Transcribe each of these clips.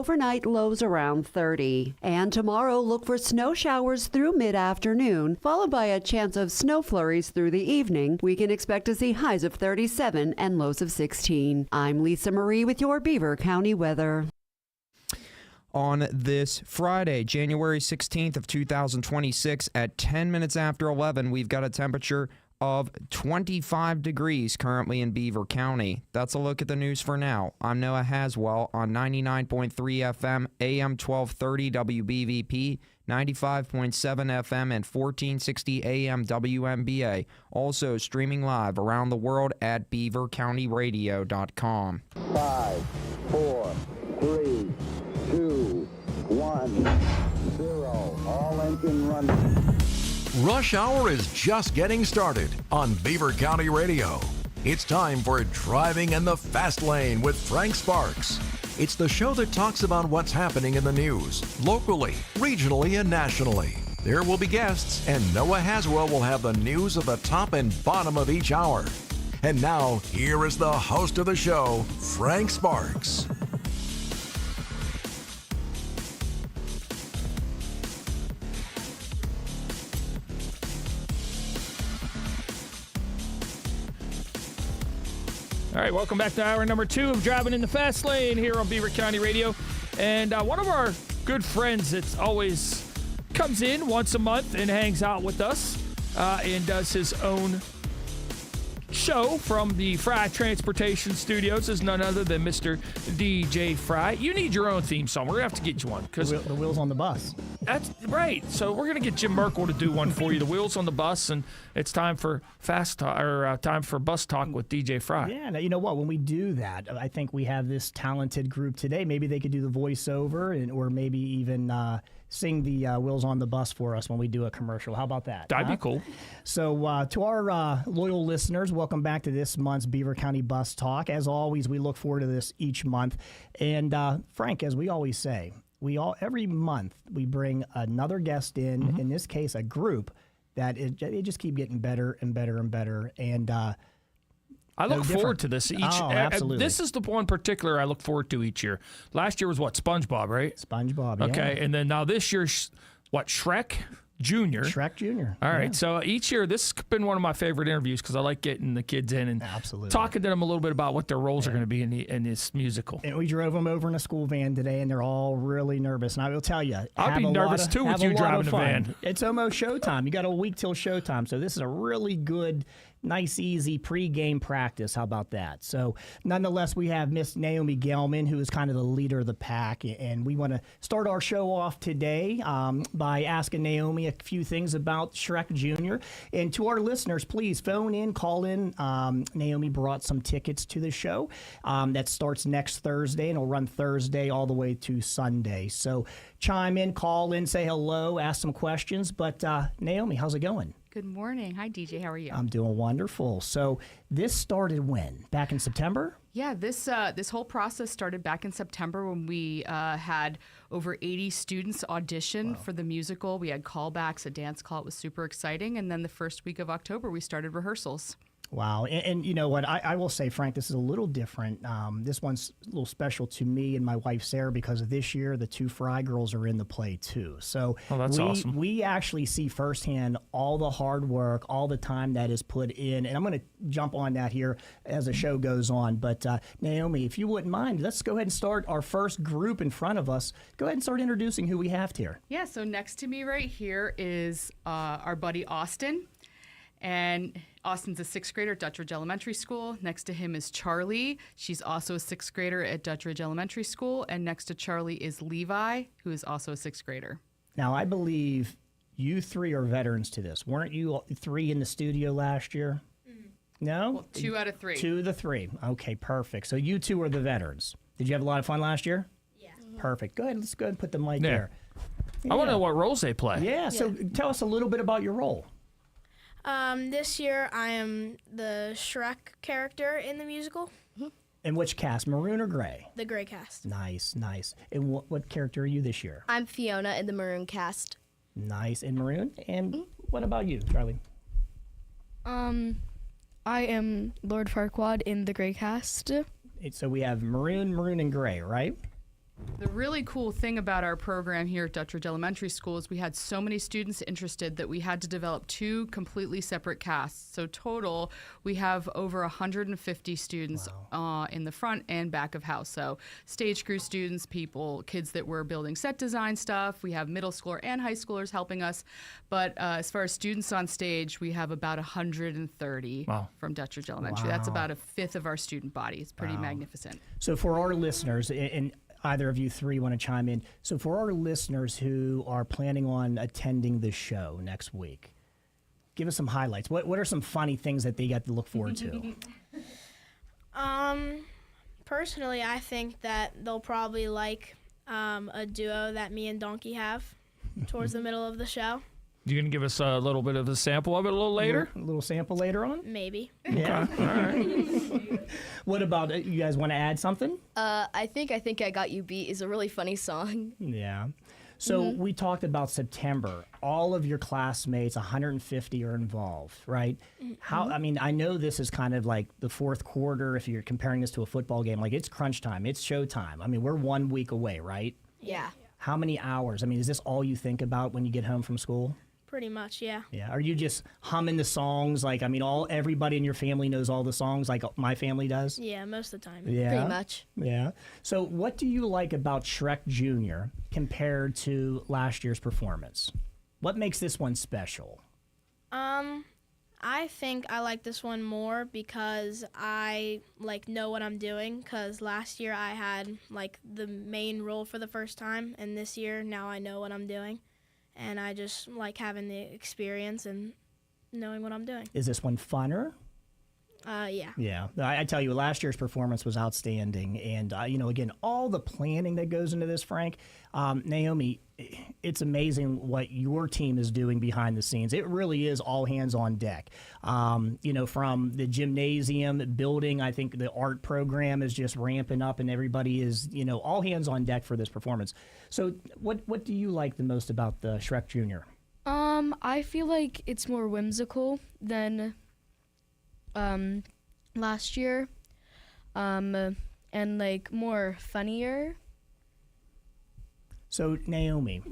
overnight lows around 30. And tomorrow, look for snow showers through mid-afternoon, followed by a chance of snow flurries through the evening. We can expect to see highs of 37 and lows of 16. I'm Lisa Marie with your Beaver County weather. On this Friday, January 16th of 2026, at 10 minutes after 11, we've got a temperature of 25 degrees currently in Beaver County. That's a look at the news for now. I'm Noah Haswell on 99.3 FM, AM 1230 WBVP, 95.7 FM, and 1460 AM WMBA. Also streaming live around the world at beavercountyradio.com. 5, 4, 3, 2, 1, 0. All engine running. Rush Hour is just getting started on Beaver County Radio. It's time for Driving in the Fast Lane with Frank Sparks. It's the show that talks about what's happening in the news, locally, regionally, and nationally. There will be guests, and Noah Haswell will have the news of the top and bottom of each hour. And now, here is the host of the show, Frank Sparks. All right, welcome back to hour number 2 of Driving in the Fast Lane here on Beaver County Radio. And one of our good friends that always comes in once a month and hangs out with us and does his own show from the Frye Transportation Studios is none other than Mr. DJ Frye. You need your own theme song. We're going to have to get you one. The Wheels on the Bus. That's right. So we're going to get Jim Merkel to do one for you, The Wheels on the Bus, and it's time for time for Bus Talk with DJ Frye. Yeah, now, you know what? When we do that, I think we have this talented group today. Maybe they could do the voiceover or maybe even sing the Wheels on the Bus for us when we do a commercial. How about that? That'd be cool. So to our loyal listeners, welcome back to this month's Beaver County Bus Talk. As always, we look forward to this each month. And Frank, as we always say, every month we bring another guest in. In this case, a group that they just keep getting better and better and better. And I look forward to this absolutely. This is the one particular I look forward to each year. Last year was what, SpongeBob, right? SpongeBob. Okay, yeah. And then now this year's what, Shrek Junior. Shrek Junior. All right, so each year this has been one of my favorite interviews because I like getting the kids in and talking to them a little bit about what their roles are going to be in this musical. And we drove them over in a school van today, and they're all really nervous. And I will tell you, I'll be nervous too with you driving the van. It's almost showtime. You got a week till showtime, so this is a really good, nice, easy pre-game practice. How about that? So, nonetheless, we have Miss Naomi Gelman, who is kind of the leader of the pack, and we want to start our show off today by asking Naomi a few things about Shrek Jr. And to our listeners, please phone in, call in. Naomi brought some tickets to the show that starts next Thursday, and it'll run Thursday all the way to Sunday. So, chime in, call in, say hello, ask some questions. But Naomi, how's it going? Good morning. Hi, DJ. How are you? I'm doing wonderful. So this started when? Back in September? Yeah, this whole process started back in September when we had over 80 students audition for the musical. We had callbacks, a dance call. It was super exciting. And then the first week of October, we started rehearsals. Wow. And you know what? I will say, Frank, this is a little different. This one's a little special to me and my wife, Sarah, because this year the 2 Frye girls are in the play, too. So that's awesome. We actually see firsthand all the hard work, all the time that is put in. And I'm going to jump on that here as the show goes on. But Naomi, if you wouldn't mind, let's go ahead and start our first group in front of us. Go ahead and start introducing who we have here. Yeah, so next to me right here is our buddy Austin. And Austin's a 6th grader at Dutch Elementary School. Next to him is Charlie. She's also a 6th grader at Dutch Elementary School. And next to Charlie is Levi, who is also a 6th grader. Now, I believe you 3 are veterans to this. Weren't you 3 in the studio last year? No? Well, 2 out of 3. 2 of the 3. Okay, perfect. So you 2 are the veterans. Did you have a lot of fun last year? Yeah. Perfect. Go ahead. Let's go ahead and put the mic there. I want to know what roles they play. Yeah, so tell us a little bit about your role. This year I am the Shrek character in the musical. And which cast, maroon or gray? The gray cast. Nice, nice. And what character are you this year? I'm Fiona in the maroon cast. Nice, in maroon. And what about you, Charlie? I am Lord Farquaad in the gray cast. So we have maroon, and gray, right? The really cool thing about our program here at Dutch Ridge Elementary School is we had so many students interested that we had to develop 2 completely separate casts. So total, we have over 150 students in the front and back of house. So stage crew students, kids that were building set design stuff. We have middle schooler and high schoolers helping us. But as far as students on stage, we have about 130 from Dutch Ridge Elementary. That's about a fifth of our student body. It's pretty magnificent. So for our listeners, and either of you three want to chime in. So for our listeners who are planning on attending the show next week, give us some highlights. What are some funny things that they got to look forward to? Personally, I think that they'll probably like a duo that me and Donkey have towards the middle of the show. You going to give us a little bit of a sample of it a little later? A little sample later on? Maybe. Yeah. All right. What about, you guys want to add something? I think I Got You Beat is a really funny song. Yeah. So we talked about September. All of your classmates, 150, are involved, right? How? I mean, I know this is kind of like the fourth quarter. If you're comparing this to a football game, like it's crunch time, it's showtime. I mean, we're 1 week away, right? Yeah. How many hours? I mean, is this all you think about when you get home from school? Pretty much, yeah. Yeah. Are you just humming the songs? Like, I mean, everybody in your family knows all the songs, like my family does. Yeah, most of the time. Yeah. Pretty much. Yeah. So, what do you like about Shrek Jr. compared to last year's performance? What makes this one special? I think I like this one more because I know what I'm doing. Because last year I had the main role for the first time, and this year now I know what I'm doing. And I just like having the experience and knowing what I'm doing. Is this one funner? Yeah. Yeah. I tell you, last year's performance was outstanding. And, again, all the planning that goes into this, Frank, Naomi, it's amazing what your team is doing behind the scenes. It really is all hands on deck. From the gymnasium building, I think the art program is just ramping up and everybody is, all hands on deck for this performance. So what do you like the most about the Shrek Jr.? I feel like it's more whimsical than last year, and more funnier. So Naomi,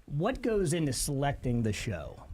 what goes into selecting the show?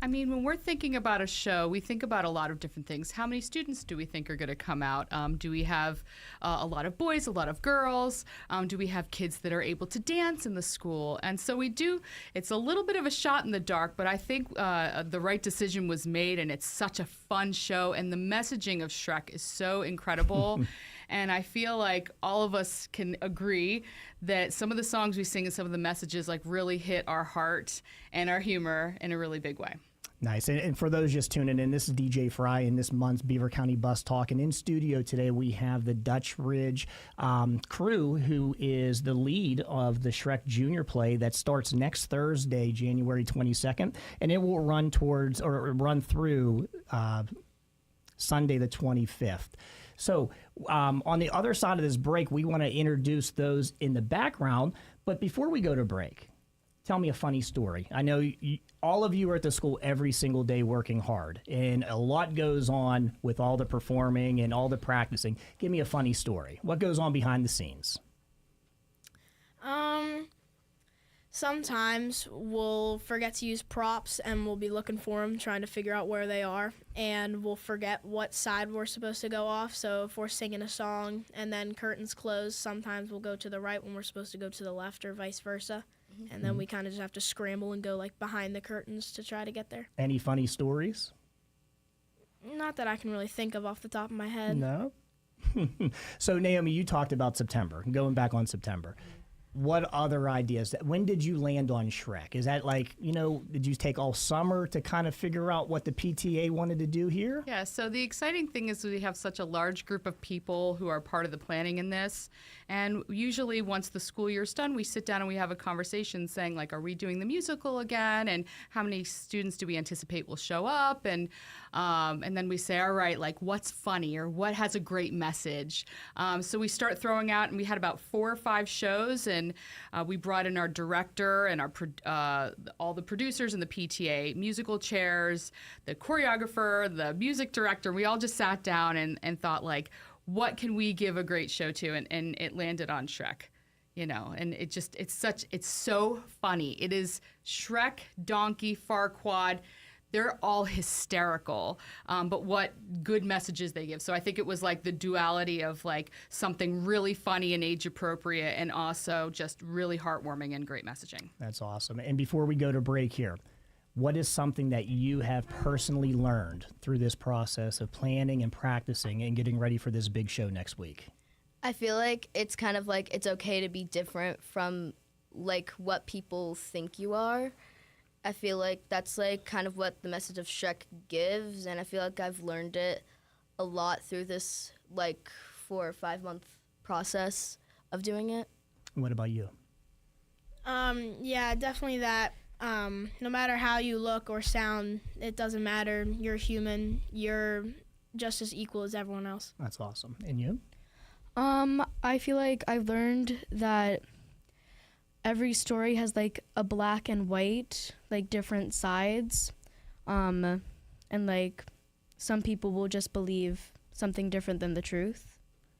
I mean, when we're thinking about a show, we think about a lot of different things. How many students do we think are going to come out? Do we have a lot of boys, a lot of girls? Do we have kids that are able to dance in the school? And so we do. It's a little bit of a shot in the dark, but I think the right decision was made, and it's such a fun show. And the messaging of Shrek is so incredible. And I feel like all of us can agree that some of the songs we sing and some of the messages really hit our heart and our humor in a really big way. Nice. And for those just tuning in, this is DJ Frye in this month's Beaver County Bus Talk. And in studio today, we have the Dutch Ridge crew, who is the lead of the Shrek Jr. play that starts next Thursday, January 22nd. And it will run through Sunday the 25th. So on the other side of this break, we want to introduce those in the background. But before we go to break, tell me a funny story. I know all of you are at the school every single day working hard, and a lot goes on with all the performing and all the practicing. Give me a funny story. What goes on behind the scenes? Sometimes we'll forget to use props and we'll be looking for them, trying to figure out where they are, and we'll forget what side we're supposed to go off. So if we're singing a song and then curtains close, sometimes we'll go to the right when we're supposed to go to the left, or vice versa. And then we kind of just have to scramble and go behind the curtains to try to get there. Any funny stories? Not that I can really think of off the top of my head. No? So Naomi, you talked about September, going back on September. What other ideas? When did you land on Shrek? Is that did you take all summer to kind of figure out what the PTA wanted to do here? Yeah, so the exciting thing is we have such a large group of people who are part of the planning in this. And usually once the school year's done, we sit down and we have a conversation saying, are we doing the musical again? And how many students do we anticipate will show up? And then we say, all right, what's funny or what has a great message? So we start throwing out, and we had about 4 or 5 shows, and we brought in our director and all the producers and the PTA, musical chairs, the choreographer, the music director. We all just sat down and thought, what can we give a great show to? And it landed on Shrek. and it's so funny. It is Shrek, Donkey, Farquaad. They're all hysterical, but what good messages they give. So I think it was like the duality of like something really funny and age appropriate, and also just really heartwarming and great messaging. That's awesome. And before we go to break here, what is something that you have personally learned through this process of planning and practicing and getting ready for this big show next week? I feel like it's kind of like it's okay to be different from like what people think you are. I feel like that's like kind of what the message of Shrek gives, and I feel like I've learned it a lot through this like 4 or 5 month process of doing it. What about you? Yeah, definitely that. No matter how you look or sound, it doesn't matter. You're human. You're just as equal as everyone else. That's awesome. And you? I feel like I've learned that every story has like a black and white, like different sides. And like some people will just believe something different than the truth.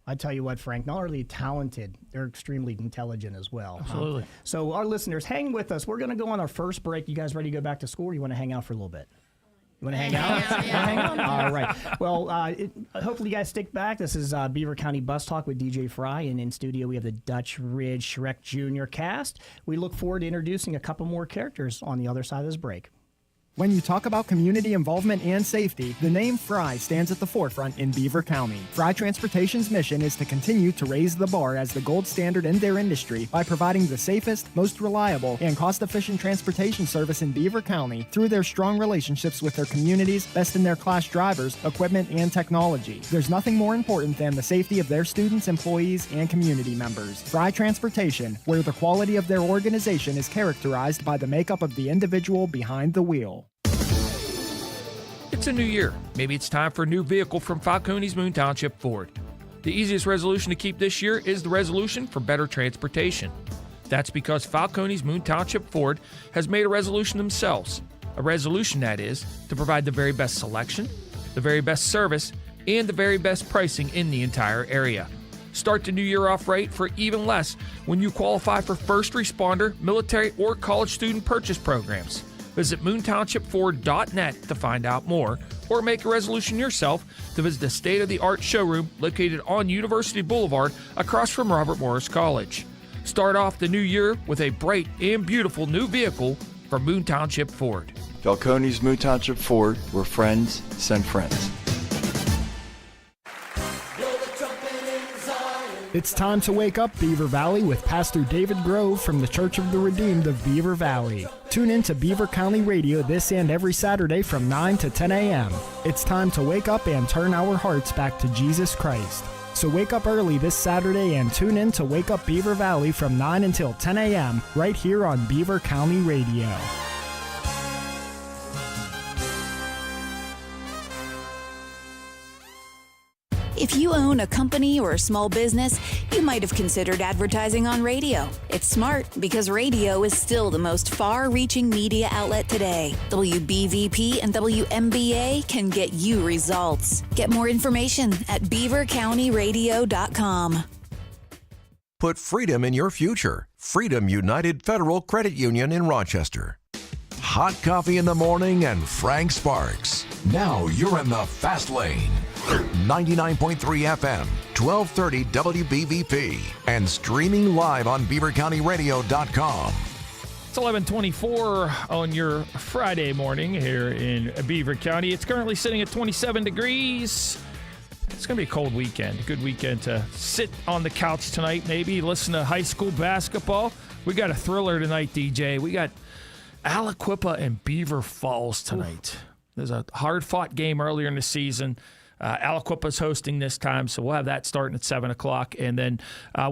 I tell you what, Frank, not only talented, they're extremely intelligent as well. Absolutely. So our listeners, hang with us. We're going to go on our first break. You guys ready to go back to school, or you want to hang out for a little bit? You want to hang out? Hang on. All right. Well, hopefully you guys stick back. This is Beaver County Bus Talk with DJ Frye, and in studio we have the Dutch Ridge Shrek Jr. cast. We look forward to introducing a couple more characters on the other side of this break. When you talk about community involvement and safety, the name Frye stands at the forefront in Beaver County. Frye Transportation's mission is to continue to raise the bar as the gold standard in their industry by providing the safest, most reliable, and cost-efficient transportation service in Beaver County through their strong relationships with their communities, best-in-their-class drivers, equipment, and technology. There's nothing more important than the safety of their students, employees, and community members. Frye Transportation, where the quality of their organization is characterized by the makeup of the individual behind the wheel. It's a new year. Maybe it's time for a new vehicle from Falcone's Moon Township Ford. The easiest resolution to keep this year is the resolution for better transportation. That's because Falcone's Moon Township Ford has made a resolution themselves. A resolution, that is, to provide the very best selection, the very best service, and the very best pricing in the entire area. Start the new year off right for even less when you qualify for first responder, military, or college student purchase programs. Visit moontownshipford.net to find out more, or make a resolution yourself to visit the state-of-the-art showroom located on University Boulevard across from Robert Morris College. Start off the new year with a bright and beautiful new vehicle from Moon Township Ford. Falcone's Moon Township Ford, where friends send friends. It's time to wake up, Beaver Valley, with Pastor David Grove from the Church of the Redeemed of Beaver Valley. Tune in to Beaver County Radio this and every Saturday from 9 to 10 a.m. It's time to wake up and turn our hearts back to Jesus Christ. So wake up early this Saturday and tune in to Wake Up Beaver Valley from 9 until 10 a.m. right here on Beaver County Radio. If you own a company or a small business, you might have considered advertising on radio. It's smart because radio is still the most far-reaching media outlet today. WBVP and WMBA can get you results. Get more information at beavercountyradio.com. Put freedom in your future. Freedom United Federal Credit Union in Rochester. Hot coffee in the morning and Frank Sparks. Now you're in the fast lane. 99.3 FM, 1230 WBVP, and streaming live on beavercountyradio.com. It's 11:24 on your Friday morning here in Beaver County. It's currently sitting at 27 degrees. It's going to be a cold weekend. A good weekend to sit on the couch tonight, maybe listen to high school basketball. We got a thriller tonight, DJ. We got Aliquippa and Beaver Falls tonight. There's a hard-fought game earlier in the season. Aliquippa's hosting this time, so we'll have that starting at 7 o'clock. And then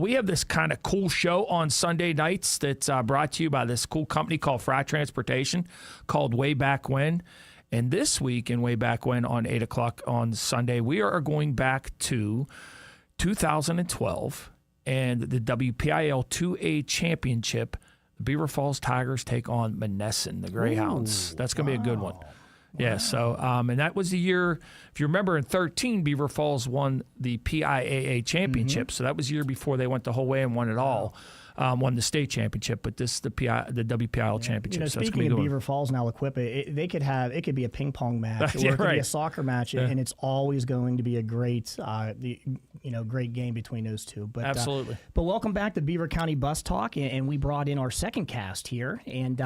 we have this kind of cool show on Sunday nights that's brought to you by this cool company called Frye Transportation called Way Back When. And this week in Way Back When on 8 o'clock on Sunday, we are going back to 2012 and the WPIL 2A Championship. The Beaver Falls Tigers take on Monessen, the Greyhounds. That's going to be a good one. Yeah, so, and that was the year, if you remember, in 2013, Beaver Falls won the PIAA championship. So that was the year before they went the whole way and won it all. won the state championship, but this the WPIL championship. So speaking of Beaver Falls and Aliquippa, it could be a ping pong match, or it could be a soccer match, and it's always going to be a great great game between those two. But absolutely. But welcome back to Beaver County Bus Talk, and we brought in our second cast here, and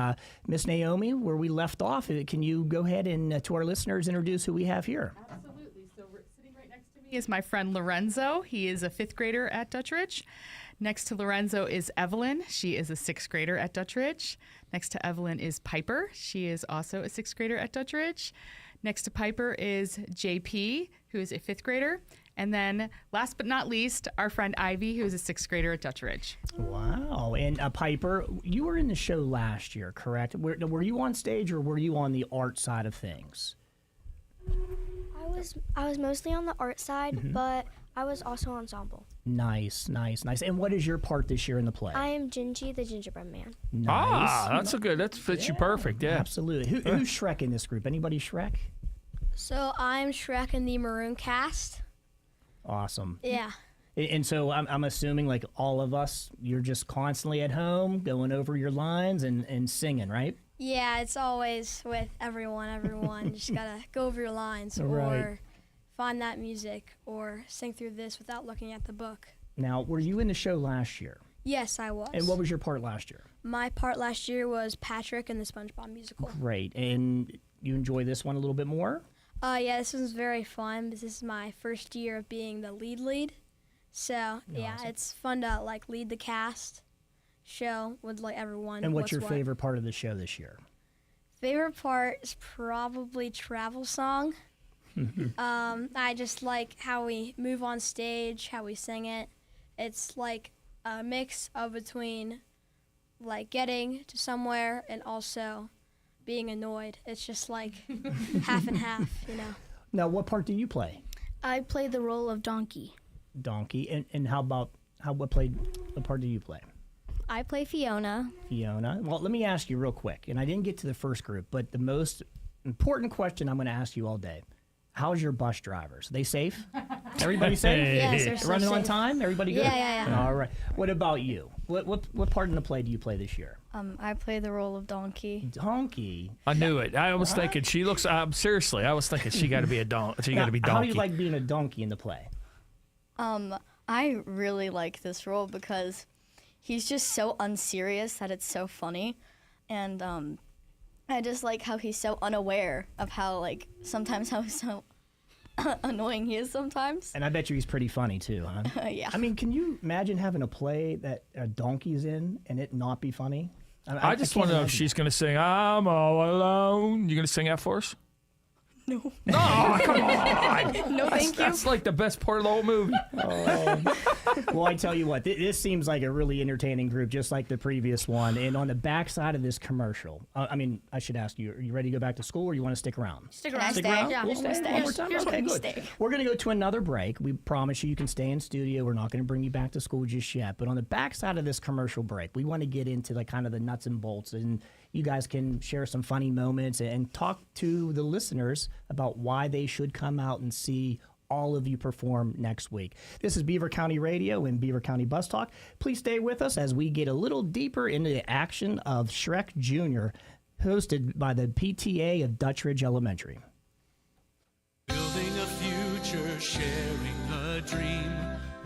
Miss Naomi, where we left off, can you go ahead and to our listeners introduce who we have here? Absolutely. So sitting right next to me is my friend Lorenzo. He is a 5th grader at Dutch Ridge. Next to Lorenzo is Evelyn. She is a 6th grader at Dutch Ridge. Next to Evelyn is Piper. She is also a 6th grader at Dutch Ridge. Next to Piper is JP, who is a 5th grader. And then, last but not least, our friend Ivy, who is a 6th grader at Dutch Ridge. Wow. And Piper, you were in the show last year, correct? Were you on stage, or were you on the art side of things? I was mostly on the art side, but I was also ensemble. Nice. And what is your part this year in the play? I am Gingy, the gingerbread man. Nice. That fits you perfect, yeah. Absolutely. Who's Shrek in this group? Anybody Shrek? So I'm Shrek in the maroon cast. Awesome. Yeah. And so I'm assuming, like all of us, you're just constantly at home going over your lines and singing, right? Yeah, it's always with everyone. You just gotta go over your lines, Right. or find that music, or sing through this without looking at the book. Now, were you in the show last year? Yes, I was. And what was your part last year? My part last year was Patrick in the SpongeBob musical. Great. And you enjoy this one a little bit more? Yeah, this was very fun. This is my first year of being the lead. So, yeah, Awesome. it's fun to, lead the cast show with, everyone. And what's your favorite part of the show this year? Favorite part is probably Travel Song. I just like how we move on stage, how we sing it. It's like a mix of between, getting to somewhere and also being annoyed. It's just half and half, Now, what part do you play? I play the role of Donkey. Donkey. And what part do you play? I play Fiona. Fiona. Well, let me ask you real quick, and I didn't get to the first group, but the most important question I'm going to ask you all day. How's your bus drivers? Are they safe? Everybody safe? Yes, they're so running on safe. time? Everybody good? Yeah. All right. What about you? What part in the play do you play this year? I play the role of Donkey. Donkey. I knew it. I was thinking she looks. Seriously, I was thinking she got to be a donkey. She got to be donkey. How do you like being a donkey in the play? I really like this role because he's just so unserious that it's so funny, and I just like how he's so unaware of how sometimes how so annoying he is sometimes. And I bet you he's pretty funny too, huh? Yeah. I mean, can you imagine having a play that a donkey's in and it not be funny? I just want to know if she's going to sing "I'm All Alone." You going to sing that for us? No. No, come on. No, thank you. That's like the best part of the whole movie. Well, I tell you what, this seems like a really entertaining group, just like the previous one. And on the backside of this commercial, I should ask you, are you ready to go back to school, or you want to stick around? Stick around. Stick around? Yeah, We'll stay. stay one more time? Here's Okay, what we good. stay. We're going to go to another break. We promise you can stay in studio. We're not going to bring you back to school just yet. But on the backside of this commercial break, we want to get into kind of the nuts and bolts, and you guys can share some funny moments and talk to the listeners about why they should come out and see all of you perform next week. This is Beaver County Radio and Beaver County Bus Talk. Please stay with us as we get a little deeper into the action of Shrek Jr., hosted by the PTA of Dutch Ridge Elementary. Building a future, sharing a dream,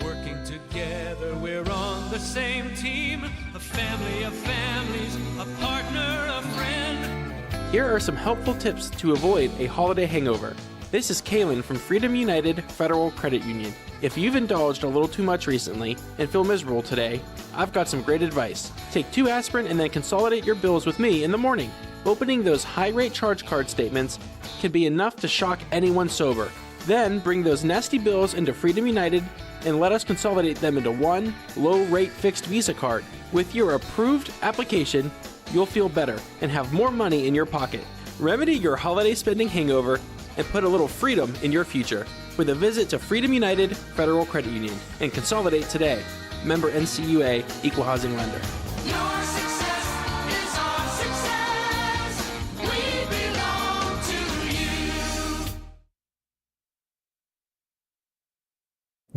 working together, we're on the same team. A family of families, a partner, a friend. Here are some helpful tips to avoid a holiday hangover. This is Kaylin from Freedom United Federal Credit Union. If you've indulged a little too much recently and feel miserable today, I've got some great advice. Take 2 aspirin and then consolidate your bills with me in the morning. Opening those high-rate charge card statements can be enough to shock anyone sober. Then bring those nasty bills into Freedom United and let us consolidate them into one low-rate fixed Visa card. With your approved application, you'll feel better and have more money in your pocket. Remedy your holiday spending hangover and put a little freedom in your future with a visit to Freedom United Federal Credit Union and consolidate today. Member NCUA, Equal Housing Lender. Your success is our success. We belong to you.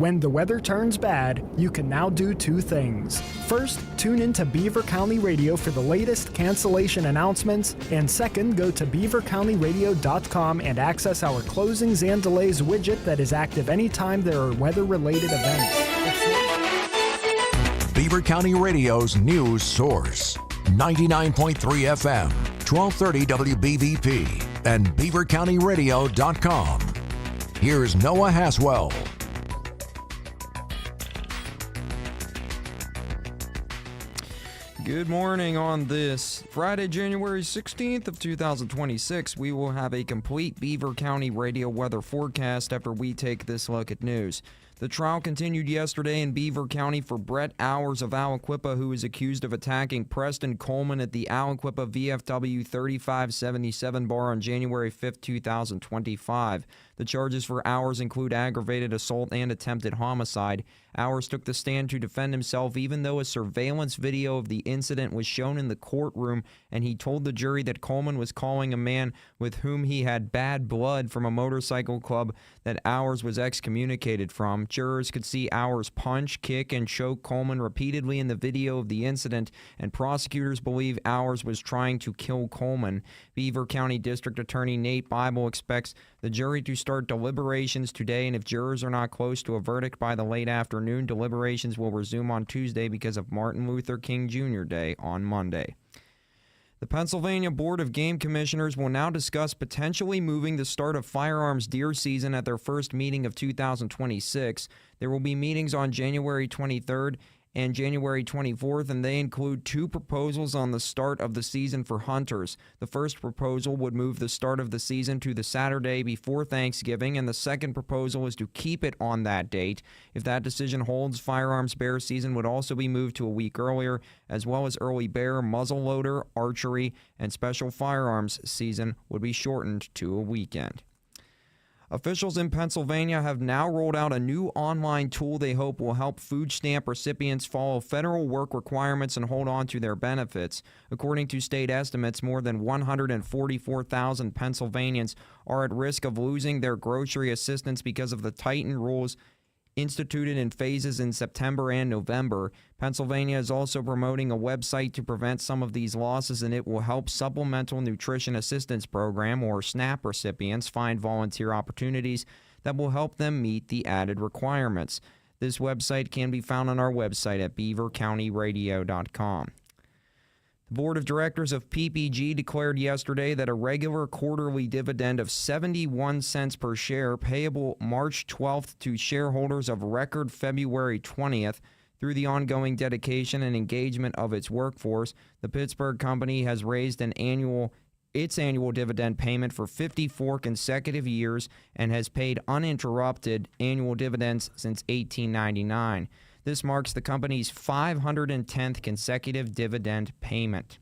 When the weather turns bad, you can now do two things. First, tune into Beaver County Radio for the latest cancellation announcements, and second, go to beavercountyradio.com and access our closings and delays widget that is active anytime there are weather-related events. Beaver County Radio's news source. 99.3 FM, 1230 WBVP, and beavercountyradio.com. Here's Noah Haswell. Good morning on this Friday, January 16th of 2026. We will have a complete Beaver County radio weather forecast after we take this look at news. The trial continued yesterday in Beaver County for Brett Hours of Aliquippa, who is accused of attacking Preston Coleman at the Aliquippa VFW 3577 bar on January 5, 2025. The charges for Hours include aggravated assault and attempted homicide. Hours took the stand to defend himself, even though a surveillance video of the incident was shown in the courtroom, and he told the jury that Coleman was calling a man with whom he had bad blood from a motorcycle club that Hours was excommunicated from. Jurors could see Hours punch, kick, and choke Coleman repeatedly in the video of the incident, and prosecutors believe Hours was trying to kill Coleman. Beaver County District Attorney Nate Bible expects the jury to start deliberations today, and if jurors are not close to a verdict by the late afternoon, deliberations will resume on Tuesday because of Martin Luther King Jr. Day on Monday. The Pennsylvania Board of Game Commissioners will now discuss potentially moving the start of firearms deer season at their first meeting of 2026. There will be meetings on January 23rd and January 24th, and they include two proposals on the start of the season for hunters. The first proposal would move the start of the season to the Saturday before Thanksgiving, and the second proposal is to keep it on that date. If that decision holds, firearms bear season would also be moved to a week earlier, as well as early bear, muzzleloader, archery, and special firearms season would be shortened to a weekend. Officials in Pennsylvania have now rolled out a new online tool they hope will help food stamp recipients follow federal work requirements and hold on to their benefits. According to state estimates, more than 144,000 Pennsylvanians are at risk of losing their grocery assistance because of the tightened rules instituted in phases in September and November. Pennsylvania is also promoting a website to prevent some of these losses, and it will help Supplemental Nutrition Assistance Program, or SNAP, recipients find volunteer opportunities that will help them meet the added requirements. This website can be found on our website at beavercountyradio.com. The Board of Directors of PPG declared yesterday that a regular quarterly dividend of 71 cents per share payable March 12th to shareholders of record February 20th. Through the ongoing dedication and engagement of its workforce, the Pittsburgh company has raised its annual dividend payment for 54 consecutive years and has paid uninterrupted annual dividends since 1899. This marks the company's 510th consecutive dividend payment.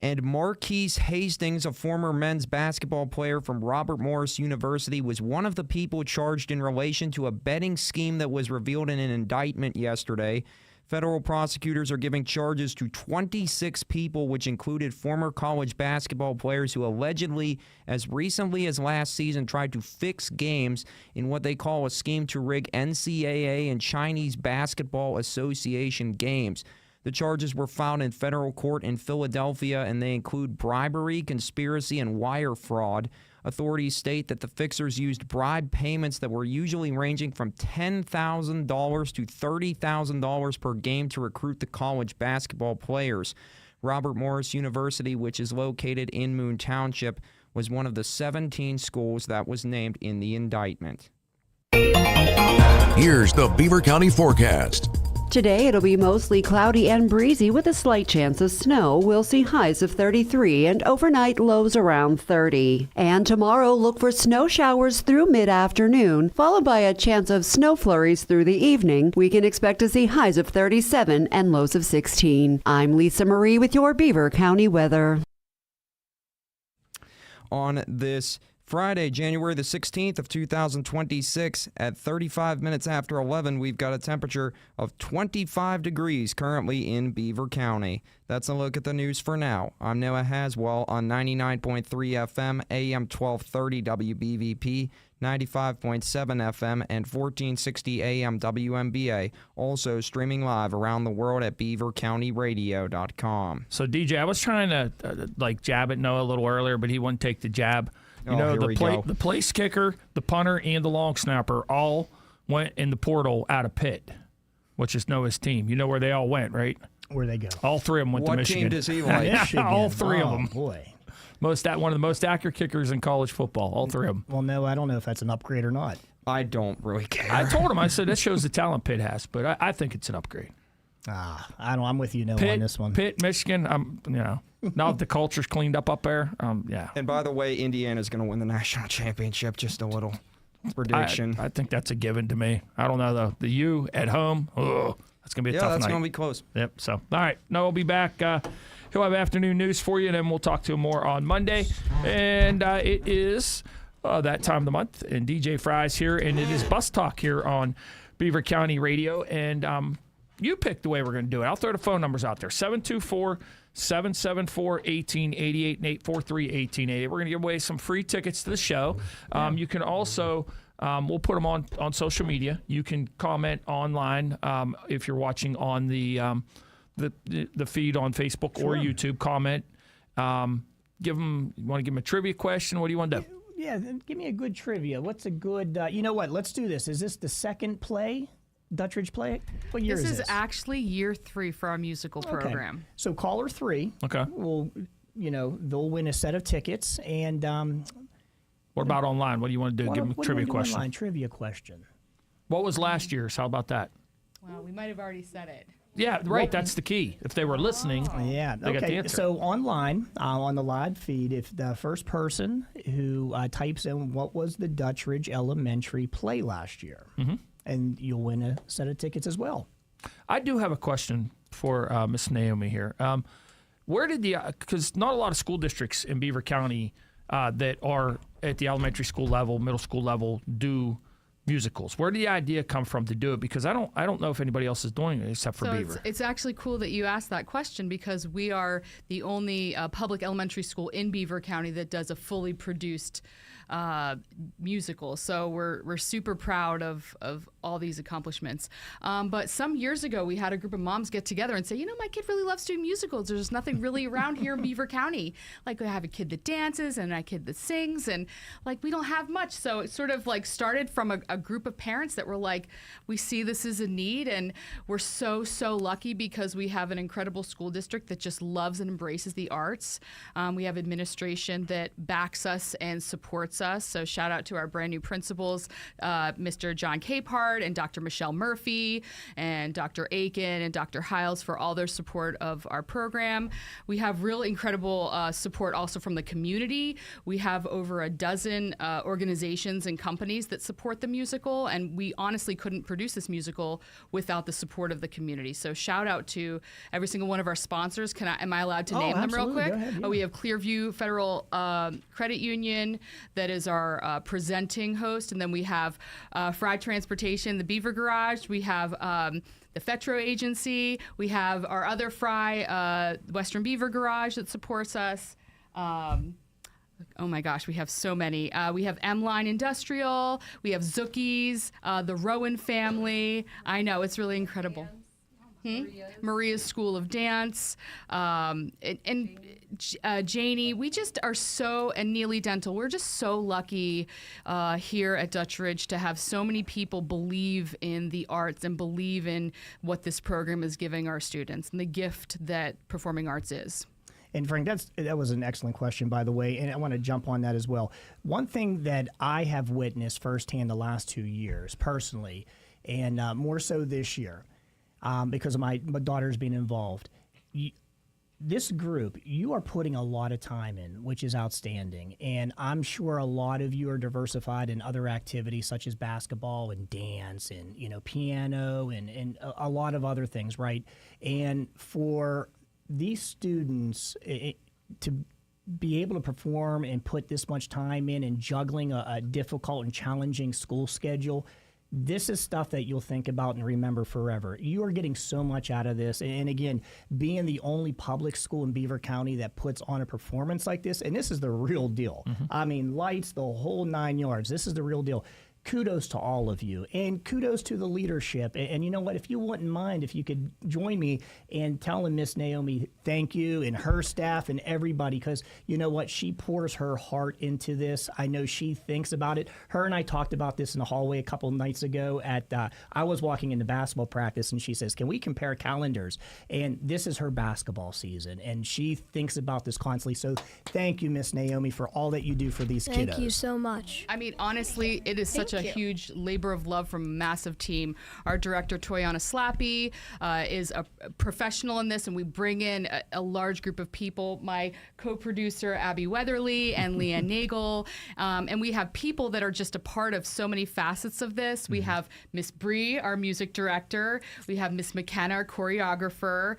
And Marquise Hastings, a former men's basketball player from Robert Morris University, was one of the people charged in relation to a betting scheme that was revealed in an indictment yesterday. Federal prosecutors are giving charges to 26 people, which included former college basketball players who allegedly, as recently as last season, tried to fix games in what they call a scheme to rig NCAA and Chinese Basketball Association games. The charges were filed in federal court in Philadelphia, and they include bribery, conspiracy, and wire fraud. Authorities state that the fixers used bribe payments that were usually ranging from $10,000 to $30,000 per game to recruit the college basketball players. Robert Morris University, which is located in Moon Township, was one of the 17 schools that was named in the indictment. Here's the Beaver County forecast. Today, it'll be mostly cloudy and breezy with a slight chance of snow. We'll see highs of 33 and overnight lows around 30. And tomorrow, look for snow showers through mid-afternoon, followed by a chance of snow flurries through the evening. We can expect to see highs of 37 and lows of 16. I'm Lisa Marie with your Beaver County weather. On this Friday, January the 16th of 2026, at 35 minutes after 11, we've got a temperature of 25 degrees currently in Beaver County. That's a look at the news for now. I'm Noah Haswell on 99.3 FM, AM 1230 WBVP, 95.7 FM, and 1460 AM WMBA. Also streaming live around the world at beavercountyradio.com. So, DJ, I was trying to jab at Noah a little earlier, but he wouldn't take the jab. The place kicker, the punter, and the long snapper all went in the portal out of Pitt, which is Noah's team. You know where they all went, right? Where they go? All three of them went to Michigan. What team does he like? All three of them. Boy. One of the most accurate kickers in college football. All three of them. Well, no, I don't know if that's an upgrade or not. I don't really care. I told him. I said that shows the talent Pitt has, but I think it's an upgrade. I'm with you, Noah, Pitt, on this one. Pitt, Michigan. Now that the culture's cleaned up there. Yeah. And by the way, Indiana's going to win the national championship. Just a little prediction. I think that's a given to me. I don't know though. The U at home. That's going to be a tough night. Yeah, that's going to be close. Yep. So, all right. Noah will be back. He'll have afternoon news for you, and then we'll talk to him more on Monday. And it is that time of the month, and DJ Frye's here, and it is Bus Talk here on Beaver County Radio. And you pick the way we're going to do it. I'll throw the phone numbers out there, 724-774-1888 and 843-1888. We're going to give away some free tickets to the show. You can also... we'll put them on social media. You can comment online if you're watching on the feed on Facebook or YouTube. Comment. You want to give them a trivia question? What do you want to do? Yeah, give me a good trivia. What's a good? You know what? Let's do this. Is this the second play? Duttridge play? What year is this? This is actually year 3 for our musical program. So caller 3. Okay. Will they'll win a set of tickets and. What about online? What do you want to do? Give them a trivia question. Online trivia question. What was last year's? How about that? Well, we might have already said it. Yeah, right. That's the key. If they were listening, they got the answer. So online, on the live feed, if the first person who types in what was the Duttridge Elementary play last year, and you'll win a set of tickets as well. I do have a question for Miss Naomi here. Where did because not a lot of school districts in Beaver County that are at the elementary school level, middle school level, do musicals. Where did the idea come from to do it? Because I don't know if anybody else is doing it except for Beaver. It's actually cool that you asked that question because we are the only public elementary school in Beaver County that does a fully produced musical. So we're super proud of all these accomplishments. But some years ago, we had a group of moms get together and say, my kid really loves doing musicals. There's nothing really around here in Beaver County. Like we have a kid that dances and a kid that sings, and we don't have much. So it sort of started from a group of parents that were like, we see this as a need, and we're so lucky because we have an incredible school district that just loves and embraces the arts. We have administration that backs us and supports us. So shout out to our brand new principals, Mr. John Capehart and Dr. Michelle Murphy and Dr. Aiken and Dr. Hiles for all their support of our program. We have real incredible support also from the community. We have over a dozen organizations and companies that support the musical, and we honestly couldn't produce this musical without the support of the community. So shout out to every single one of our sponsors. Am I allowed to name them real quick? Go ahead, yeah. We have Clearview Federal Credit Union that is our presenting host, and then we have Frye Transportation, the Beaver Garage. We have the FETRO Agency. We have our other Frye, Western Beaver Garage that supports us. Oh my gosh, we have so many. We have M-Line Industrial. We have Zookies, the Rowan family. I know, it's really incredible. Maria's School of Dance, and Janie. We just are and Neely Dental. We're just so lucky here at Duttridge to have so many people believe in the arts and believe in what this program is giving our students and the gift that performing arts is. And Frank, that was an excellent question, by the way, and I want to jump on that as well. One thing that I have witnessed firsthand the last 2 years, personally, and more so this year, because of my daughter's being involved. This group, you are putting a lot of time in, which is outstanding. And I'm sure a lot of you are diversified in other activities such as basketball and dance and, piano and a lot of other things, right? And for these students to be able to perform and put this much time in and juggling a difficult and challenging school schedule, this is stuff that you'll think about and remember forever. You are getting so much out of this. And again, being the only public school in Beaver County that puts on a performance like this, and this is the real deal. I mean, lights, the whole 9 yards. This is the real deal. Kudos to all of you, and kudos to the leadership. And you know what? If you wouldn't mind, if you could join me in telling Miss Naomi thank you, and her staff and everybody, because you know what? She pours her heart into this. I know she thinks about it. Her and I talked about this in the hallway a couple nights ago. I was walking into basketball practice, and she says, "Can we compare calendars?" And this is her basketball season, and she thinks about this constantly. So thank you, Miss Naomi, for all that you do for these kiddos. Thank you so much. I mean, honestly, it is such a huge labor of love from a massive team. Our director, Toyana Slappy, is a professional in this, and we bring in a large group of people. My co-producer, Abby Weatherly, and Leanne Nagel. And we have people that are just a part of so many facets of this. We have Miss Bree, our music director. We have Miss McKenna, our choreographer.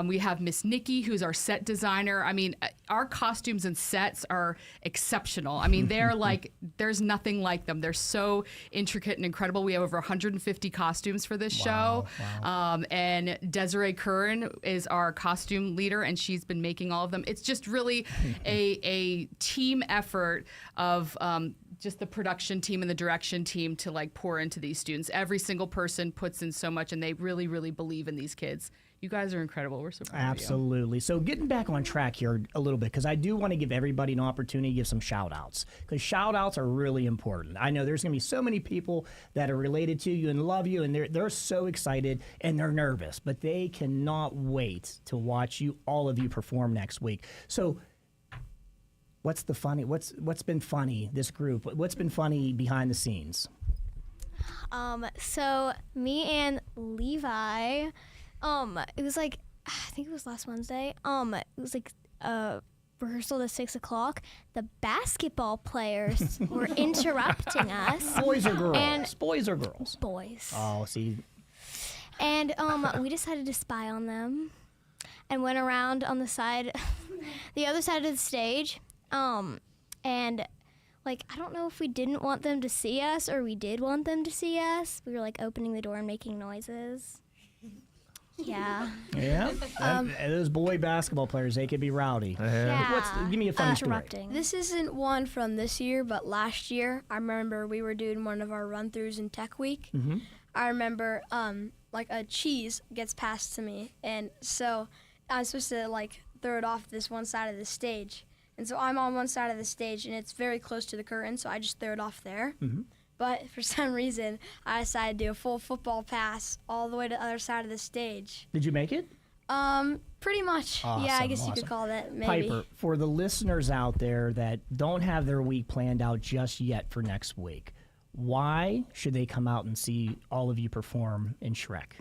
We have Miss Nikki, who's our set designer. I mean, our costumes and sets are exceptional. I mean, they're like, there's nothing like them. They're so intricate and incredible. We have over 150 costumes for this show. And Desiree Curran is our costume leader, and she's been making all of them. It's just really a team effort of just the production team and the direction team to like pour into these students. Every single person puts in so much, and they really, really believe in these kids. You guys are incredible. We're so proud of you. Absolutely. So getting back on track here a little bit, because I do want to give everybody an opportunity to give some shout-outs, because shout-outs are really important. I know there's going to be so many people that are related to you and love you, and they're so excited and they're nervous, but they cannot wait to watch all of you perform next week. So what's been funny, this group? What's been funny behind the scenes? So me and Levi, it was like, I think it was last Wednesday. It was like rehearsal at 6 o'clock. The basketball players were interrupting us. Boys or girls? Boys or girls? Boys. Oh, see. And we decided to spy on them and went around on the side, the other side of the stage. And like, I don't know if we didn't want them to see us or we did want them to see us. We were like opening the door and making noises. Yeah. Yeah? And those boy basketball players, they could be rowdy. Yeah. Give me a funny story. This isn't one from this year, but last year, I remember we were doing one of our run-throughs in Tech Week. I remember, like, a cheese gets passed to me, and so I'm supposed to, like, throw it off this one side of the stage. And so I'm on one side of the stage, and it's very close to the curtain, so I just throw it off there. But for some reason, I decided to do a full football pass all the way to the other side of the stage. Did you make it? Pretty much. Awesome, Yeah, I guess you could call that maybe. Piper, for the listeners out there that don't have their week planned out just yet for next week, why should they come out and see all of you perform in Shrek?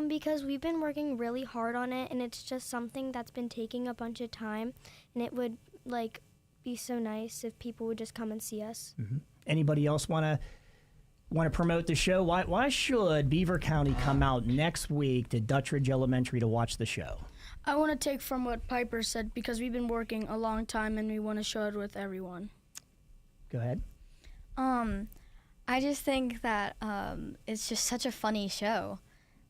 Because we've been working really hard on it, and it's just something that's been taking a bunch of time, and it would like be so nice if people would just come and see us. Anybody else want to promote the show? Why should Beaver County come out next week to Duttridge Elementary to watch the show? I want to take from what Piper said, because we've been working a long time and we want to share it with everyone. Go ahead. I just think that it's just such a funny show,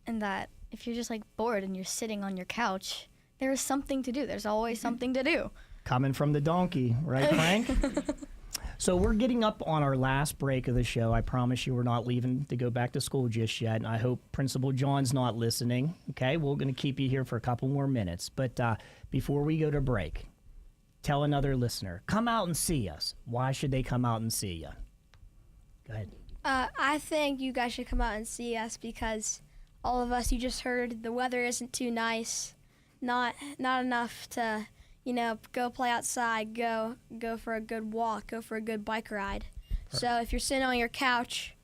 and that if you're just like bored and you're sitting on your couch, there is something to do. There's always something to do. Coming from the donkey, right, Frank? So we're getting up on our last break of the show. I promise you we're not leaving to go back to school just yet, and I hope Principal John's not listening. Okay, we're going to keep you here for a couple more minutes. But before we go to break, tell another listener, come out and see us. Why should they come out and see you? Go ahead. I think you guys should come out and see us because all of us, you just heard, the weather isn't too nice. Not enough to, go play outside, go for a good walk, go for a good bike ride. So if you're sitting on your couch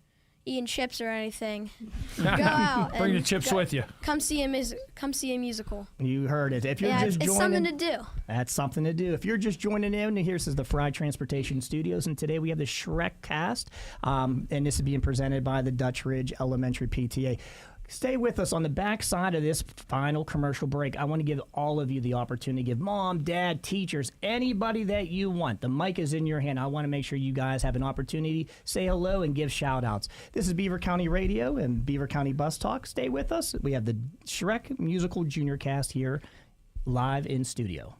eating chips or anything, go out. Bring the chips with you. Come see a musical. You heard it. If you're just joining, it's something to do. That's something to do. If you're just joining in, here's the Frye Transportation Studios, and today we have the Shrek cast, and this is being presented by the Duttridge Elementary PTA. Stay with us on the back side of this final commercial break. I want to give all of you the opportunity to give mom, dad, teachers, anybody that you want. The mic is in your hand. I want to make sure you guys have an opportunity. Say hello and give shout outs. This is Beaver County Radio and Beaver County Bus Talk. Stay with us. We have the Shrek Musical Junior Cast here live in studio.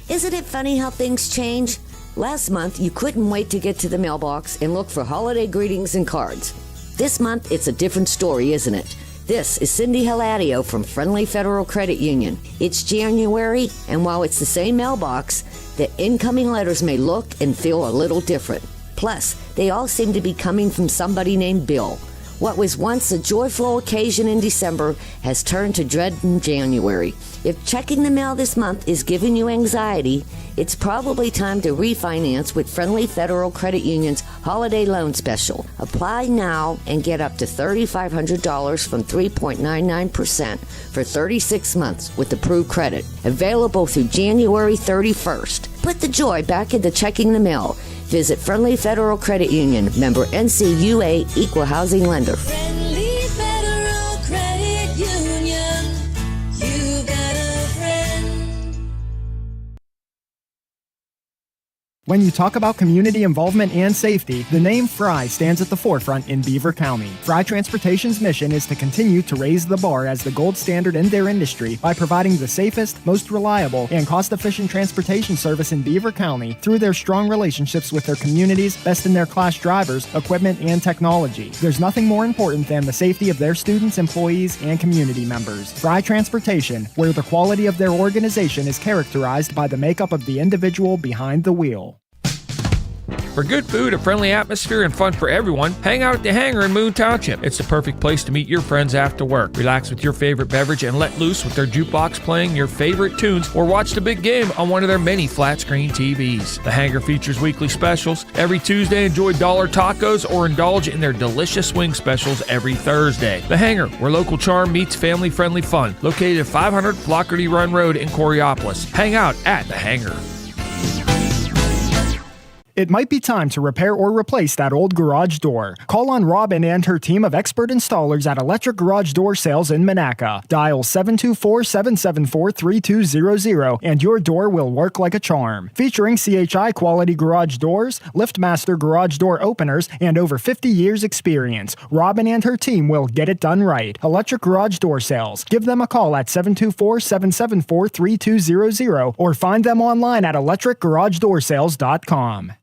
Isn't it funny how things change? Last month, you couldn't wait to get to the mailbox and look for holiday greetings and cards. This month, it's a different story, isn't it? This is Cindy Hiladio from Friendly Federal Credit Union. It's January, and while it's the same mailbox, the incoming letters may look and feel a little different. Plus, they all seem to be coming from somebody named Bill. What was once a joyful occasion in December has turned to dread in January. If checking the mail this month is giving you anxiety, it's probably time to refinance with Friendly Federal Credit Union's Holiday Loan Special. Apply now and get up to $3,500 from 3.99% for 36 months with approved credit. Available through January 31st. Put the joy back into checking the mail. Visit Friendly Federal Credit Union, member NCUA, equal housing lender. Friendly Federal Credit Union. You got a friend. When you talk about community involvement and safety, the name Frye stands at the forefront in Beaver County. Frye Transportation's mission is to continue to raise the bar as the gold standard in their industry by providing the safest, most reliable, and cost-efficient transportation service in Beaver County through their strong relationships with their communities, best-in-their-class drivers, equipment, and technology. There's nothing more important than the safety of their students, employees, and community members. Frye Transportation, where the quality of their organization is characterized by the makeup of the individual behind the wheel. For good food, a friendly atmosphere, and fun for everyone, hang out at the Hangar in Moon Township. It's the perfect place to meet your friends after work. Relax with your favorite beverage and let loose with their jukebox playing your favorite tunes, or watch the big game on one of their many flat-screen TVs. The Hangar features weekly specials. Every Tuesday, enjoy dollar tacos or indulge in their delicious wing specials every Thursday. The Hangar, where local charm meets family-friendly fun. Located at 500 Flockerty Run Road in Coraopolis. Hang out at the Hangar. It might be time to repair or replace that old garage door. Call on Robin and her team of expert installers at Electric Garage Door Sales in Monaca. Dial 724-774-3200 and your door will work like a charm. Featuring CHI quality garage doors, LiftMaster garage door openers, and over 50 years experience, Robin and her team will get it done right. Electric Garage Door Sales. Give them a call at 724-774-3200 or find them online at electricgaragedoorsales.com.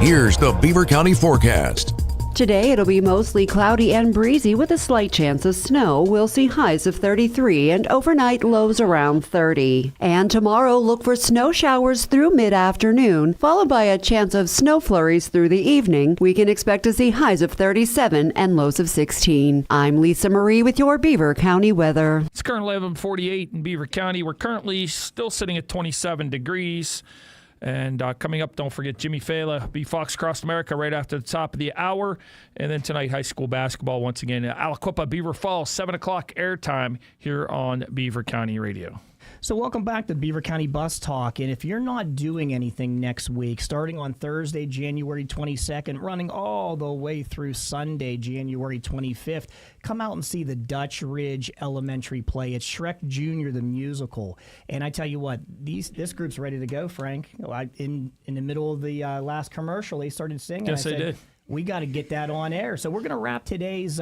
Here's the Beaver County forecast. Today it'll be mostly cloudy and breezy with a slight chance of snow. We'll see highs of 33 and overnight lows around 30. And tomorrow look for snow showers through mid-afternoon, followed by a chance of snow flurries through the evening. We can expect to see highs of 37 and lows of 16. I'm Lisa Marie with your Beaver County weather. It's currently 11:48 in Beaver County. We're currently still sitting at 27 degrees. And coming up, don't forget Jimmy Fela, B Fox Cross America right after the top of the hour. And then tonight, high school basketball once again. Aliquippa, Beaver Falls, 7 o'clock airtime here on Beaver County Radio. So welcome back to Beaver County Bus Talk. And if you're not doing anything next week, starting on Thursday, January 22nd, running all the way through Sunday, January 25th, come out and see the Dutch Ridge Elementary play. It's Shrek Jr., the musical. And I tell you what, this group's ready to go, Frank. In the middle of the last commercial, they started singing. Yes, they did. We got to get that on air. So we're going to wrap today's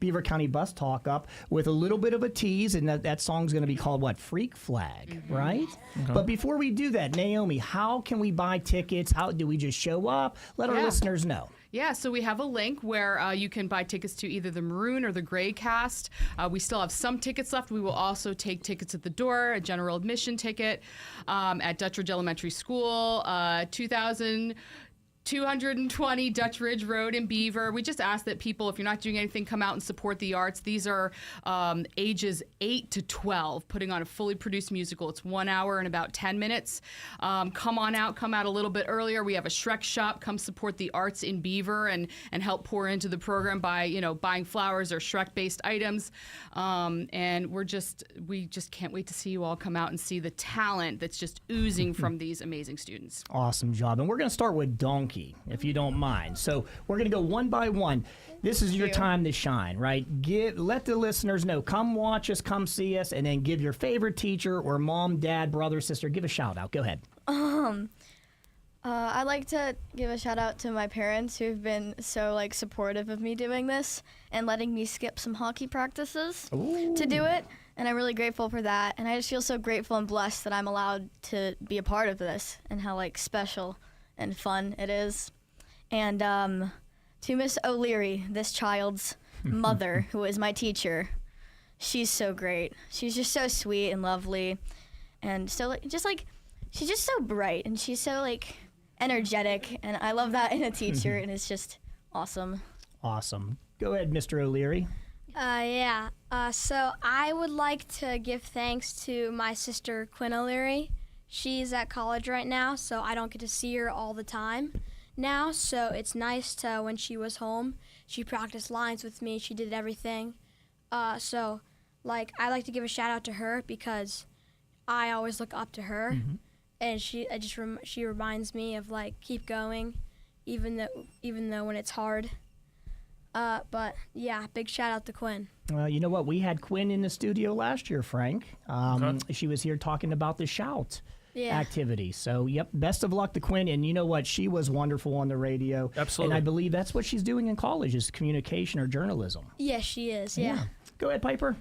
Beaver County Bus Talk up with a little bit of a tease, and that song's going to be called, what, Freak Flag, right? Okay. But before we do that, Naomi, how can we buy tickets? How do we just show up? Let our listeners know. Yeah, so we have a link where you can buy tickets to either the Maroon or the Gray cast. We still have some tickets left. We will also take tickets at the door, a general admission ticket at Dutch Ridge Elementary School, 220 Dutch Ridge Road in Beaver. We just ask that people, if you're not doing anything, come out and support the arts. These are ages 8 to 12, putting on a fully produced musical. It's 1 hour and about 10 minutes. Come on out. Come out a little bit earlier. We have a Shrek shop. Come support the arts in Beaver and help pour into the program by buying flowers or Shrek-based items. And we just can't wait to see you all come out and see the talent that's just oozing from these amazing students. Awesome job. And we're going to start with Donkey. donkey, if you don't mind. So we're going to go one by one. This is your time to shine, right? Let the listeners know. Come watch us, come see us, and then give your favorite teacher or mom, dad, brother, sister. Give a shout out. Go ahead. I'd like to give a shout out to my parents who've been so supportive of me doing this and letting me skip some hockey practices to do it. And I'm really grateful for that. And I just feel so grateful and blessed that I'm allowed to be a part of this and how special and fun it is. And to Miss O'Leary, this child's mother, who is my teacher, she's so great. She's just so sweet and lovely, and so she's just so bright, and she's so energetic, and I love that in a teacher, and it's just awesome. Awesome. Go ahead, Mr. O'Leary. So I would like to give thanks to my sister Quinn O'Leary. She's at college right now, so I don't get to see her all the time now. So it's nice to, when she was home, she practiced lines with me. She did everything. I like to give a shout out to her because I always look up to her, and she reminds me of keep going, even though when it's hard. But yeah, big shout out to Quinn. You know what? We had Quinn in the studio last year, Frank. She was here talking about the shout activity. So, yep, best of luck to Quinn. And you know what? She was wonderful on the radio. Absolutely. And I believe that's what she's doing in college is communication or journalism. Yes, she is. Yeah. Go ahead, Piper.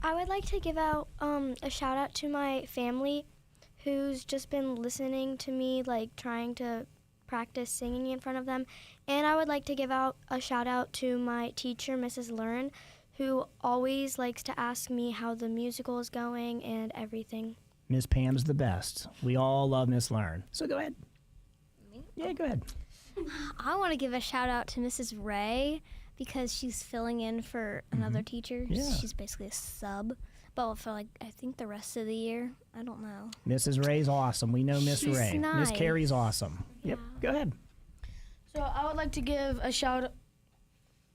I would like to give out a shout out to my family who's just been listening to me, trying to practice singing in front of them. And I would like to give out a shout out to my teacher, Mrs. Learn, who always likes to ask me how the musical is going and everything. Miss Pam's the best. We all love Miss Learn. So go ahead. Yeah, go ahead. I want to give a shout out to Mrs. Ray because she's filling in for another teacher. Yeah. She's basically a sub. But for I think the rest of the year, I don't know. Mrs. Ray's awesome. We know Miss She's Ray. nice. Miss Carrie's awesome. Yep. Go ahead. So I would like to give a shout.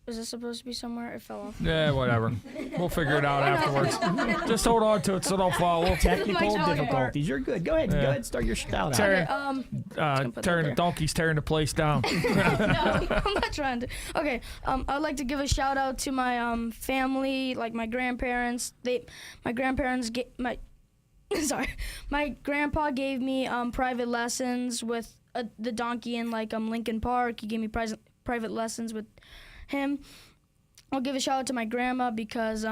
Was this supposed to be somewhere? It fell off. Yeah, whatever. We'll figure it out afterwards. Just hold on to it so don't follow. Technical difficulties. You're good. Go ahead. Yeah. Go ahead. Start your shout Tearing, out. tearing the donkey's tearing the place down. No, I'm not trying to. Okay, I'd like to give a shout out to my family, my grandparents. My grandpa gave me private lessons with the donkey in Lincoln Park. He gave me private lessons with him. I'll give a shout out to my grandma because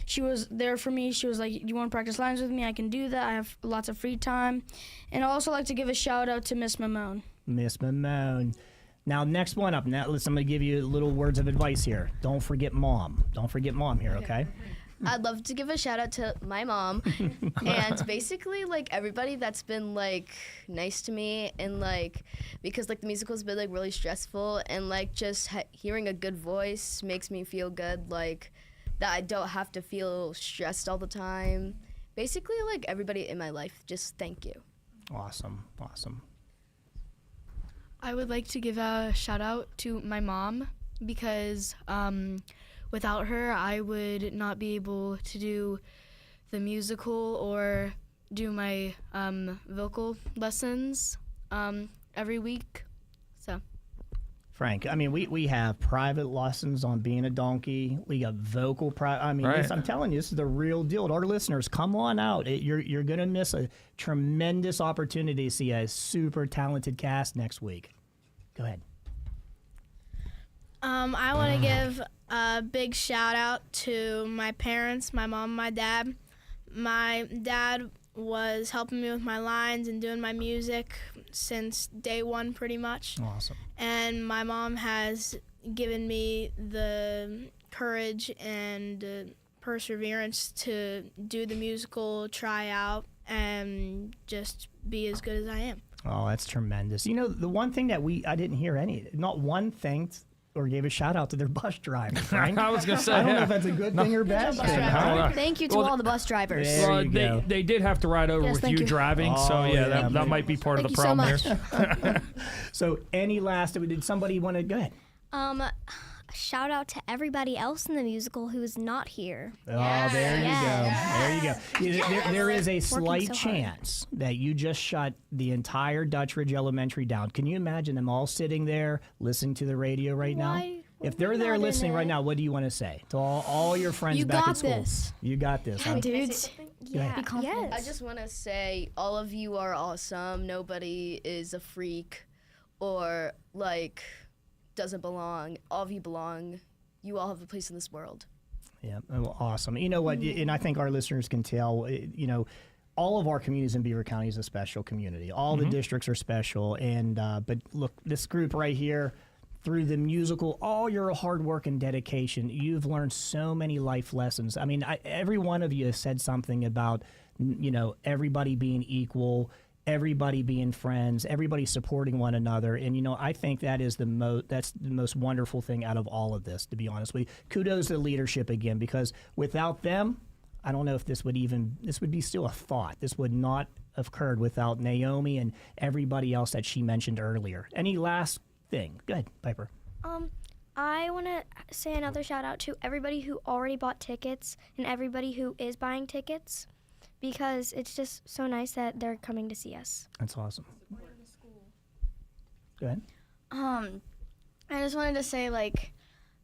she was there for me. She was like, "You want to practice lines with me? I can do that. I have lots of free time." And I also like to give a shout out to Miss Mamone. Miss Mamone. Now, next one up. Now, listen, I'm going to give you little words of advice here. Don't forget Mom. Don't forget Mom here, okay? I'd love to give a shout out to my mom and basically everybody that's been nice to me and because the musical's been really stressful and just hearing a good voice makes me feel good that I don't have to feel stressed all the time. Basically everybody in my life, just thank you. Awesome. I would like to give a shout out to my mom because without her, I would not be able to do the musical or do my vocal lessons every week. So, Frank, we have private lessons on being a donkey. We got vocal Right. I'm telling you, this is the real deal. To our listeners, come on out. You're going to miss a tremendous opportunity to see a super talented cast next week. Go ahead. I want to give a big shout out to my parents, my mom, my dad. My dad was helping me with my lines and doing my music since day one pretty much. Awesome. And my mom has given me the courage and perseverance to do the musical, try out, and just be as good as I am. Oh, that's tremendous. You know, the one thing that I didn't hear not one thing or gave a shout out to their bus driver, Frank. I was going to say, I don't know if that's a good thing or bad thing. Thank you to all the bus drivers. They did have to ride over with you driving, so that might be part of the problem here. So any last, did somebody want to, go ahead. shout out to everybody else in the musical who is not here. Oh, there you go. There you go. There is a slight chance that you just shut the entire Dutch Ridge Elementary down. Can you imagine them all sitting there listening to the radio right now? If they're there listening right now, what do you want to say to all your friends back at school? You got this. Yeah, huh? dudes. Yeah. I just want to say all of you are awesome. Nobody is a freak or like doesn't belong. All of you belong. You all have a place in this world. Yeah, well, awesome. You know what? And I think our listeners can tell, all of our communities in Beaver County is a special community. All the districts are special. And but look, this group right here, through the musical, all your hard work and dedication, you've learned so many life lessons. I mean, every one of you has said something about, everybody being equal, everybody being friends, everybody supporting one another. And, I think that is that's the most wonderful thing out of all of this, to be honest with you. Kudos to leadership again, because without them, I don't know if this would be still a thought. This would not have occurred without Naomi and everybody else that she mentioned earlier. Any last thing? Go ahead, Piper. I want to say another shout out to everybody who already bought tickets and everybody who is buying tickets, because it's just so nice that they're coming to see us. That's awesome. Go ahead. I just wanted to say,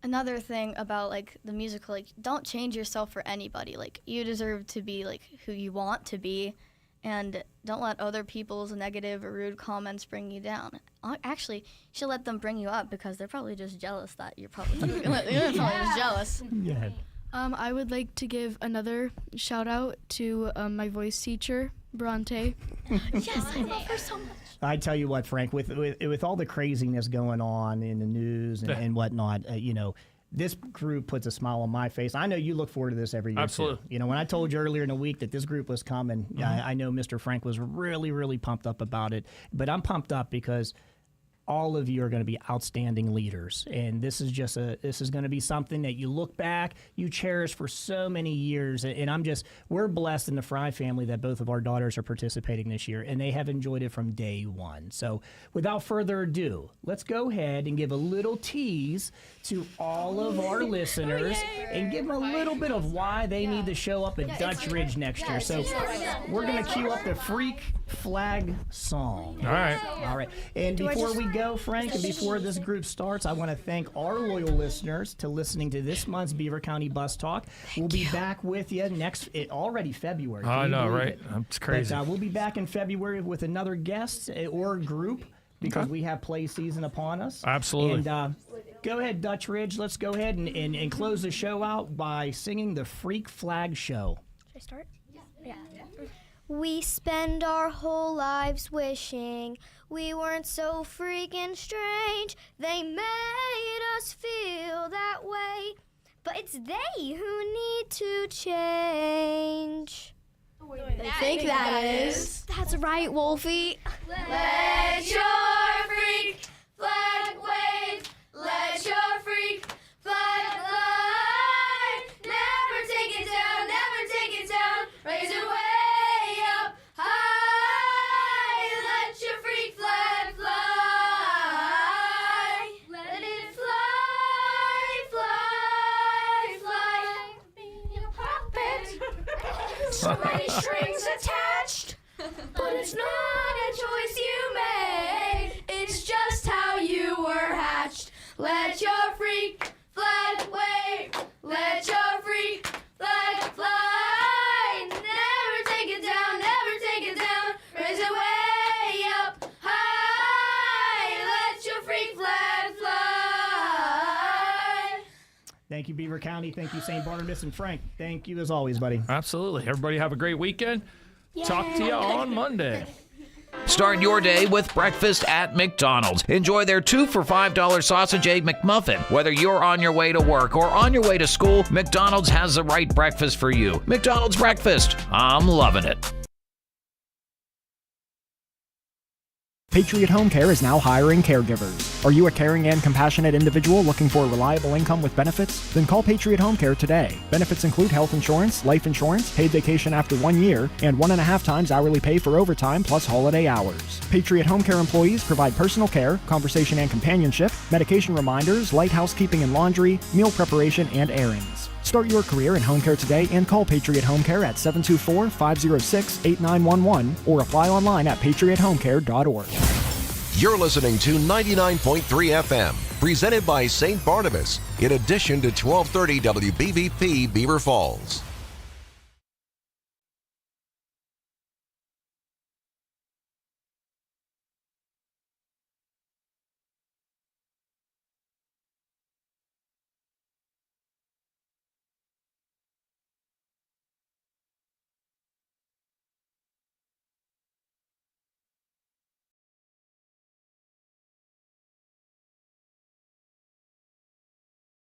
another thing about, the musical, don't change yourself for anybody. You deserve to be, who you want to be, and don't let other people's negative or rude comments bring you down. Actually, you should let them bring you up, because they're probably just jealous that you're probably just jealous. Go ahead. I would like to give another shout out to my voice teacher, Bronte. Yes, I love her so much. I tell you what, Frank, with all the craziness going on in the news and whatnot, this group puts a smile on my face. I know you look forward to this every year. Absolutely. Too. When I told you earlier in the week that this group was coming, I know Mr. Frank was really, really pumped up about it. But I'm pumped up because all of you are going to be outstanding leaders, and this is going to be something that you look back, you cherish for so many years. And we're blessed in the Frye family that both of our daughters are participating this year, and they have enjoyed it from day one. So without further ado, let's go ahead and give a little tease to all of our listeners and give them a little bit of why they need to show up at Dutch Ridge next year. So we're going to cue up the Freak Flag song. All right. And before we go, Frank, and before this group starts, I want to thank our loyal listeners to listening to this month's Beaver County Bus Talk. We'll be back with you already February. I know, right? It's crazy. But, we'll be back in February with another guest or group, because we have play season upon us. Absolutely. And go ahead, Dutch Ridge. Let's go ahead and close the show out by singing the Freak Flag Show. Should I start? Yeah. We spend our whole lives wishing we weren't so freaking strange. They made us feel that way, but it's they who need to change. They think that is. That's right, Wolfie. Let your freak flag wave. Let your freak flag fly. Never take it down, never take it down. Raise it way up high. Let your freak flag fly. Let it fly, fly, fly. Be a puppet. So many strings attached. But it's not a choice you made. It's just how you were hatched. Let your freak flag wave. Let your freak flag fly. Never take it down, never take it down. Raise it way up high. Let your freak flag fly. Thank you, Beaver County. Thank you, St. Barnabas and Frank. Thank you as always, buddy. Absolutely. Everybody have a great weekend. Talk to you on Monday. Start your day with breakfast at McDonald's. Enjoy their 2 for $5 sausage egg McMuffin. Whether you're on your way to work or on your way to school, McDonald's has the right breakfast for you. McDonald's breakfast. I'm loving it. Patriot Home Care is now hiring caregivers. Are you a caring and compassionate individual looking for a reliable income with benefits? Then call Patriot Home Care today. Benefits include health insurance, life insurance, paid vacation after 1 year, and 1.5 times hourly pay for overtime plus holiday hours. Patriot Home Care employees provide personal care, conversation and companionship, medication reminders, light housekeeping and laundry, meal preparation, and errands. Start your career in home care today and call Patriot Home Care at 724-506-8911 or apply online at patriothomecare.org. You're listening to 99.3 FM, presented by St. Barnabas, in addition to 1230 WBVP Beaver Falls.